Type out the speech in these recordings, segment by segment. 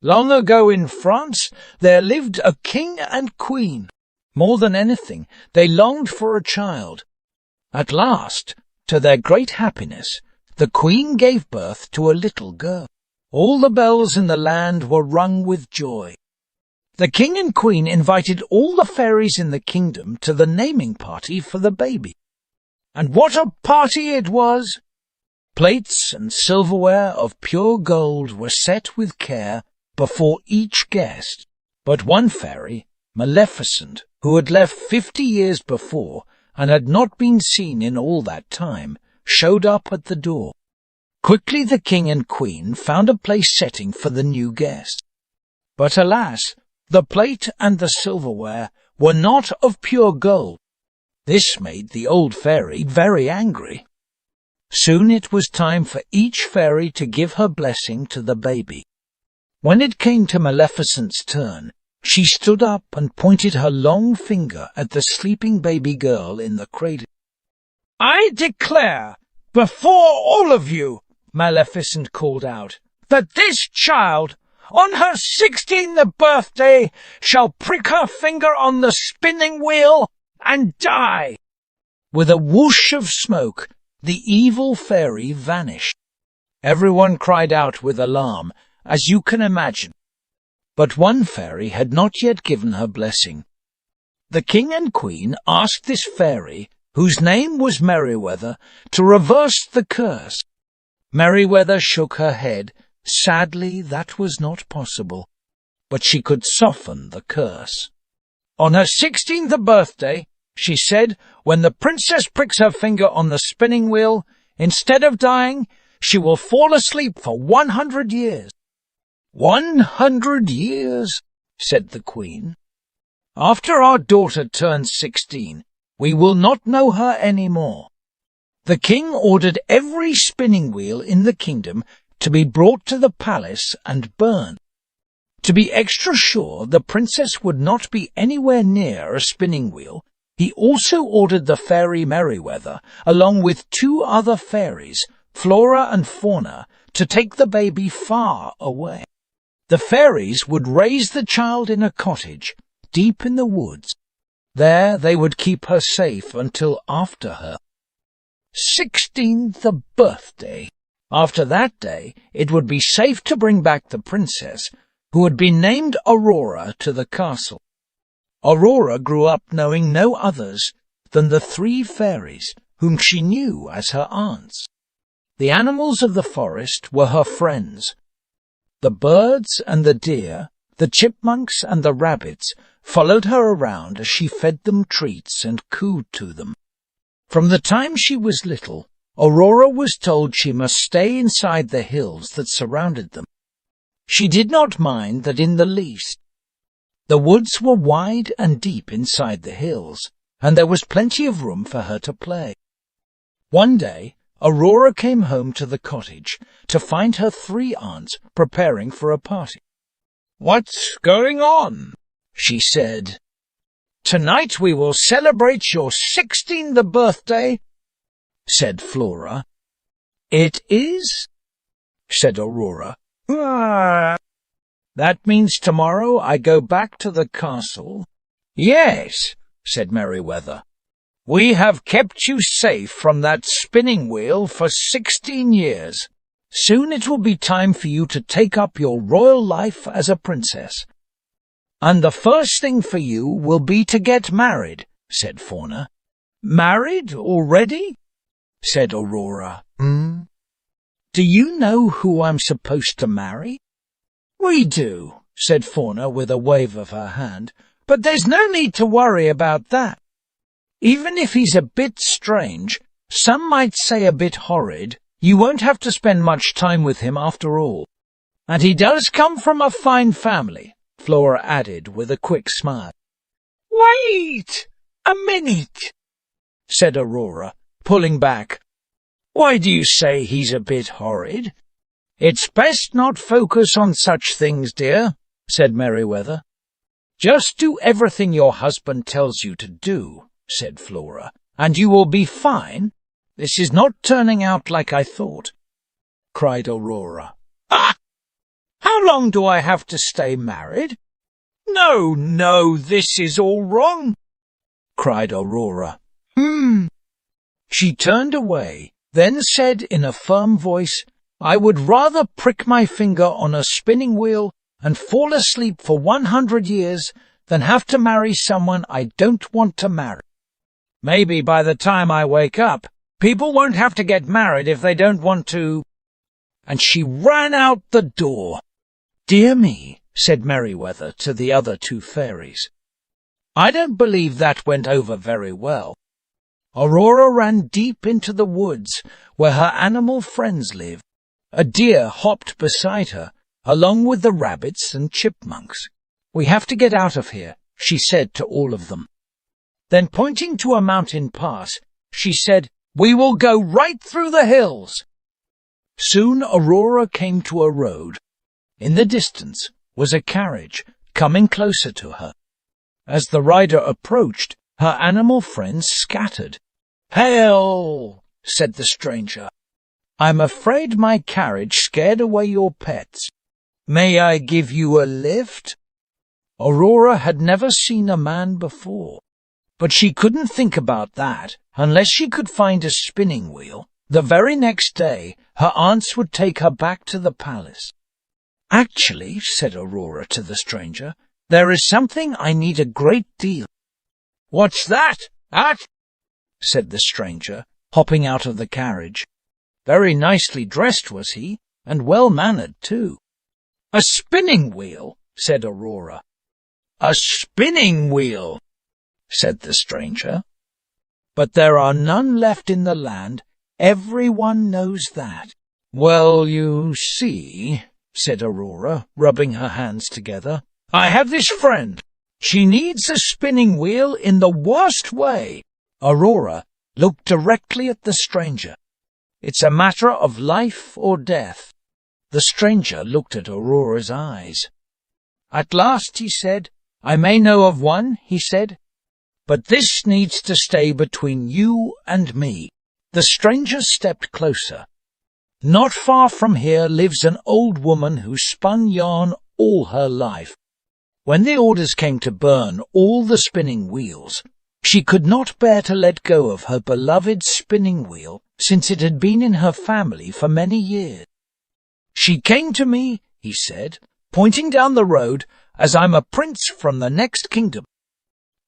Long ago in France, there lived a king and queen. More than anything, they longed for a child. At last, to their great happiness, the queen gave birth to a little girl. All the bells in the land were rung with joy. The king and queen invited all the fairies in the kingdom to the naming party for the baby. And what a party it was! Plates and silverware of pure gold were set with care before each guest. But one fairy, Maleficent, who had left 50 years before and had not been seen in all that time, showed up at the door. Quickly the king and queen found a place setting for the new guest. But alas, the plate and the silverware were not of pure gold. This made the old fairy very angry. Soon it was time for each fairy to give her blessing to the baby. When it came to Maleficent's turn, she stood up and pointed her long finger at the sleeping baby girl in the cradle. "I declare, before all of you," Maleficent called out, "that this child, on her 16th birthday, shall prick her finger on the spinning wheel and die." With a whoosh of smoke, the evil fairy vanished. Everyone cried out with alarm, as you can imagine. But one fairy had not yet given her blessing. The king and queen asked this fairy, whose name was Merryweather, to reverse the curse. Merryweather shook her head. Sadly, that was not possible. But she could soften the curse. On her 16th birthday, she said, when the princess pricks her finger on the spinning wheel, instead of dying, she will fall asleep for 100 years. 100 years, said the queen. After our daughter turns 16, we will not know her any more. The king ordered every spinning wheel in the kingdom to be brought to the palace and burned. To be extra sure the princess would not be anywhere near a spinning wheel, he also ordered the fairy Merryweather, along with 2 other fairies, Flora and Fauna, to take the baby far away. The fairies would raise the child in a cottage, deep in the woods. There they would keep her safe until after her 16th birthday. After that day, it would be safe to bring back the princess, who had been named Aurora, to the castle. Aurora grew up knowing no others than the 3 fairies, whom she knew as her aunts. The animals of the forest were her friends. The birds and the deer, the chipmunks and the rabbits followed her around as she fed them treats and cooed to them. From the time she was little, Aurora was told she must stay inside the hills that surrounded them. She did not mind that in the least. The woods were wide and deep inside the hills, and there was plenty of room for her to play. One day, Aurora came home to the cottage to find her 3 aunts preparing for a party. "What's going on?" she said. "Tonight we will celebrate your 16th birthday," said Flora. "It is?" said Aurora. "That means tomorrow I go back to the castle." "Yes," said Merryweather. "We have kept you safe from that spinning wheel for 16 years. Soon it will be time for you to take up your royal life as a princess. And the first thing for you will be to get married," said Fauna. "Married already?" said Aurora. "Do you know who I'm supposed to marry?" "We do," said Fauna with a wave of her hand, "but there's no need to worry about that. Even if he's a bit strange, some might say a bit horrid, you won't have to spend much time with him after all. And he does come from a fine family," Flora added with a quick smile. "Wait a minute," said Aurora, pulling back. "Why do you say he's a bit horrid?" "It's best not focus on such things, dear," said Merryweather. "Just do everything your husband tells you to do," said Flora, "and you will be fine. This is not turning out like I thought," cried Aurora. "Ah! How long do I have to stay married? No, this is all wrong, cried Aurora. She turned away, then said in a firm voice, I would rather prick my finger on a spinning wheel and fall asleep for 100 years than have to marry someone I don't want to marry. Maybe by the time I wake up, people won't have to get married if they don't want to. And she ran out the door. Dear me, said Merryweather to the other two fairies. I don't believe that went over very well. Aurora ran deep into the woods where her animal friends lived. A deer hopped beside her, along with the rabbits and chipmunks. We have to get out of here, she said to all of them. Then pointing to a mountain pass, she said, We will go right through the hills. Soon Aurora came to a road. In the distance was a carriage coming closer to her. As the rider approached, her animal friends scattered. Hail, said the stranger. I'm afraid my carriage scared away your pets. May I give you a lift? Aurora had never seen a man before, but she couldn't think about that unless she could find a spinning wheel. The very next day, her aunts would take her back to the palace. Actually, said Aurora to the stranger, there is something I need a great deal. What's that? Said the stranger, hopping out of the carriage. Very nicely dressed was he, and well-mannered too. A spinning wheel, said Aurora. A spinning wheel, said the stranger. But there are none left in the land. Everyone knows that. Well, you see, said Aurora, rubbing her hands together, I have this friend. She needs a spinning wheel in the worst way. Aurora looked directly at the stranger. It's a matter of life or death. The stranger looked at Aurora's eyes. At last, he said, I may know of one, he said, but this needs to stay between you and me. The stranger stepped closer. Not far from here lives an old woman who spun yarn all her life. When the orders came to burn all the spinning wheels, she could not bear to let go of her beloved spinning wheel, since it had been in her family for many years. She came to me, he said, pointing down the road, as I'm a prince from the next kingdom.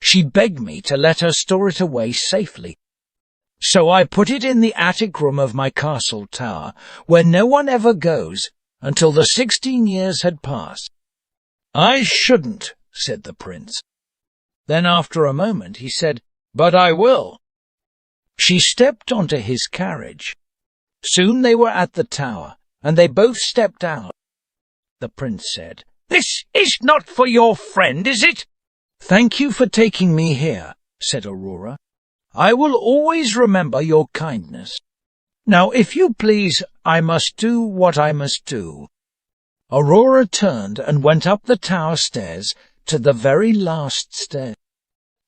She begged me to let her store it away safely. So I put it in the attic room of my castle tower, where no one ever goes, until the 16 years had passed. I shouldn't, said the prince. Then after a moment he said, But I will. She stepped onto his carriage. Soon they were at the tower, and they both stepped out. The prince said, This is not for your friend, is it? Thank you for taking me here, said Aurora. I will always remember your kindness. Now, if you please, I must do what I must do. Aurora turned and went up the tower stairs to the very last stair.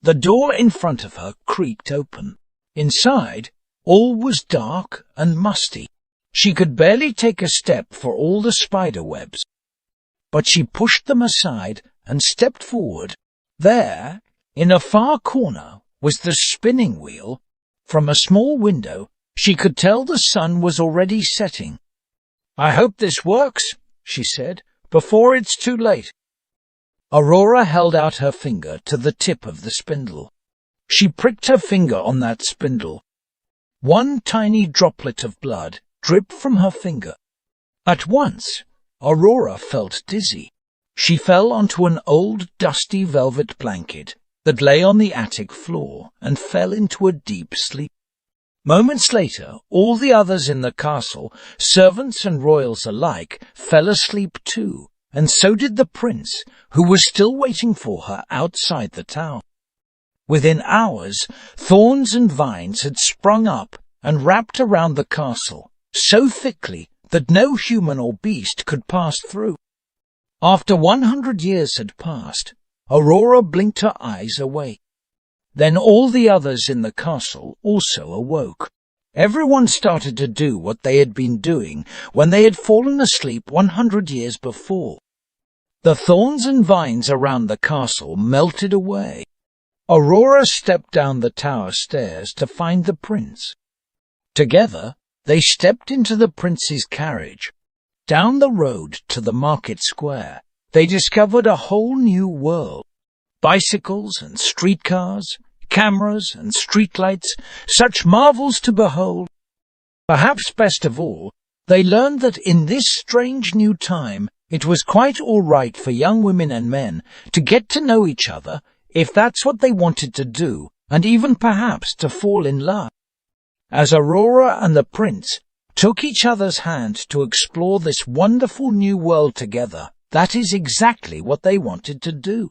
The door in front of her creaked open. Inside, all was dark and musty. She could barely take a step for all the spider webs. But she pushed them aside and stepped forward. There, in a far corner, was the spinning wheel. From a small window, she could tell the sun was already setting. I hope this works, she said, before it's too late. Aurora held out her finger to the tip of the spindle. She pricked her finger on that spindle. One tiny droplet of blood dripped from her finger. At once, Aurora felt dizzy. She fell onto an old, dusty velvet blanket that lay on the attic floor and fell into a deep sleep. Moments later, all the others in the castle, servants and royals alike, fell asleep too, and so did the prince, who was still waiting for her outside the tower. Within hours, thorns and vines had sprung up and wrapped around the castle, so thickly that no human or beast could pass through. After 100 years had passed, Aurora blinked her eyes awake. Then all the others in the castle also awoke. Everyone started to do what they had been doing when they had fallen asleep 100 years before. The thorns and vines around the castle melted away. Aurora stepped down the tower stairs to find the prince. Together, they stepped into the prince's carriage. Down the road to the market square, they discovered a whole new world. Bicycles and streetcars, cameras and streetlights, such marvels to behold. Perhaps best of all, they learned that in this strange new time, it was quite all right for young women and men to get to know each other if that's what they wanted to do, and even perhaps to fall in love. As Aurora and the prince took each other's hand to explore this wonderful new world together, that is exactly what they wanted to do.